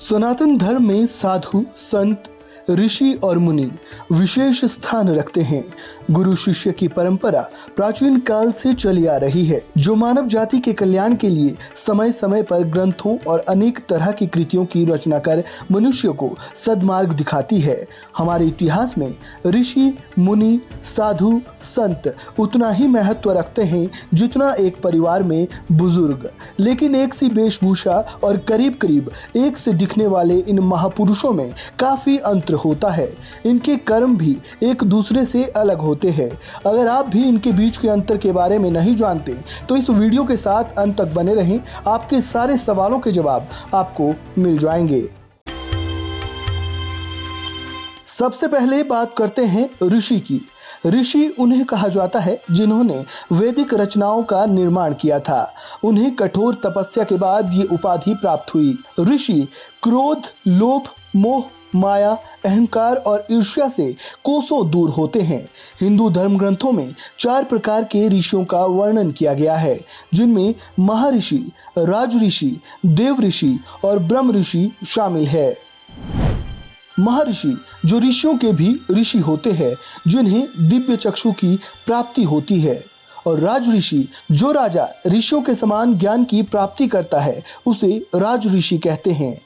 सनातन धर्म में साधु, संत, ऋषि और मुनि विशेष स्थान रखते हैं। गुरु शिष्य की परंपरा प्राचीन काल से चली आ रही है, जो मानव जाति के कल्याण के लिए समय समय पर ग्रंथों और अनेक तरह की कृतियों की रचना कर मनुष्य को सद्मार्ग दिखाती है। हमारे इतिहास में ऋषि, मुनि, साधु, संत उतना ही महत्व रखते हैं जितना एक परिवार में बुजुर्ग। लेकिन एक सी वेशभूषा और करीब करीब एक से दिखने वाले इन महापुरुषों में काफी अंतर होता है। इनके कर्म भी एक दूसरे से अलग होते हैं। अगर आप भी इनके बीच के अंतर के बारे में नहीं जानते तो इस वीडियो के साथ अंत तक बने रहें। आपके सारे सवालों के जवाब आपको मिल जाएंगे। सबसे पहले बात करते हैं ऋषि की। ऋषि उन्हें कहा जाता है जिन्होंने वैदिक रचनाओं का निर्माण किया था। उन्हें कठोर तपस्या के बाद ये उपाधि प्राप्त हुई। ऋषि क्रोध, लोभ, मोह, माया, अहंकार और ईर्ष्या से कोसों दूर होते हैं। हिंदू धर्म ग्रंथों में 4 प्रकार के ऋषियों का वर्णन किया गया है, जिनमें महर्षि, राज ऋषि, देव ऋषि और ब्रह्म ऋषि शामिल है। महर्षि जो ऋषियों के भी ऋषि होते हैं, जिन्हें दिव्य चक्षु की प्राप्ति होती है, और राज ऋषि जो राजा ऋषियों के समान ज्ञान की प्राप्ति करता है, उसे राज ऋषि कहते हैं।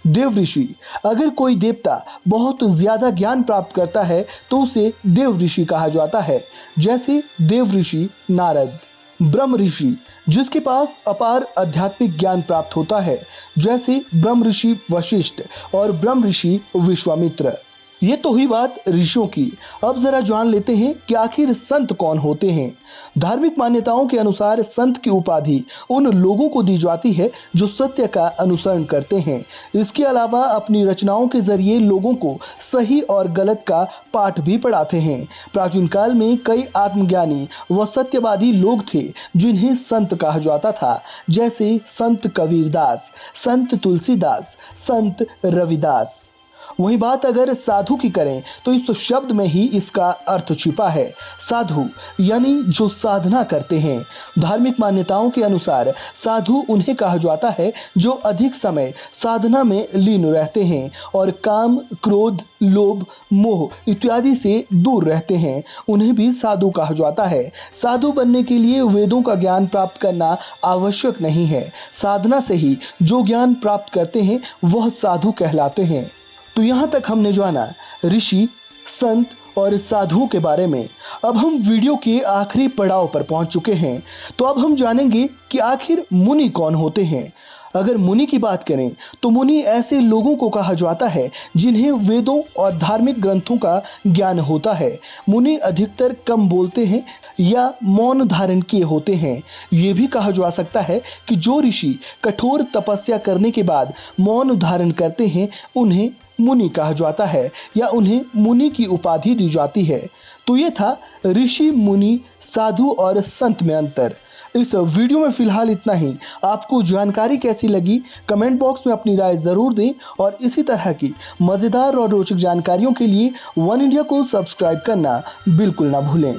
देव ऋषि, अगर कोई देवता बहुत ज्यादा ज्ञान प्राप्त करता है तो उसे देव ऋषि कहा जाता है, जैसे देव ऋषि नारद। ब्रह्म ऋषि, जिसके पास अपार आध्यात्मिक ज्ञान प्राप्त होता है, जैसे ब्रह्म ऋषि वशिष्ठ और ब्रह्म ऋषि विश्वामित्र। ये तो हुई बात ऋषियों की। अब जरा जान लेते हैं कि आखिर संत कौन होते हैं। धार्मिक मान्यताओं के अनुसार संत की उपाधि उन लोगों को दी जाती है जो सत्य का अनुसरण करते हैं। इसके अलावा अपनी रचनाओं के जरिए लोगों को सही और गलत का पाठ भी पढ़ाते हैं। प्राचीन काल में कई आत्मज्ञानी व सत्यवादी लोग थे जिन्हें संत कहा जाता था, जैसे संत कबीरदास, संत तुलसीदास, संत रविदास। वहीं बात अगर साधु की करें तो इस शब्द में ही इसका अर्थ छिपा है। साधु यानी जो साधना करते हैं। धार्मिक मान्यताओं के अनुसार साधु उन्हें कहा जाता है जो अधिक समय साधना में लीन रहते हैं और काम, क्रोध, लोभ, मोह इत्यादि से दूर रहते हैं। उन्हें भी साधु कहा जाता है। साधु बनने के लिए वेदों का ज्ञान प्राप्त करना आवश्यक नहीं है। साधना से ही जो ज्ञान प्राप्त करते हैं वह साधु कहलाते हैं। तो यहाँ तक हमने जाना ऋषि, संत और साधुओं के बारे में। अब हम वीडियो के आखिरी पड़ाव पर पहुँच चुके हैं, तो अब हम जानेंगे कि आखिर मुनि कौन होते हैं। अगर मुनि की बात करें तो मुनि ऐसे लोगों को कहा जाता है जिन्हें वेदों और धार्मिक ग्रंथों का ज्ञान होता है। मुनि अधिकतर कम बोलते हैं या मौन धारण किए होते हैं। ये भी कहा जा सकता है कि जो ऋषि कठोर तपस्या करने के बाद मौन धारण करते हैं उन्हें मुनि कहा जाता है या उन्हें मुनि की उपाधि दी जाती है। तो ये था ऋषि, मुनि, साधु और संत में अंतर। इस वीडियो में फिलहाल इतना ही। आपको जानकारी कैसी लगी कमेंट बॉक्स में अपनी राय ज़रूर दें और इसी तरह की मज़ेदार और रोचक जानकारियों के लिए वन इंडिया को सब्सक्राइब करना बिल्कुल ना भूलें।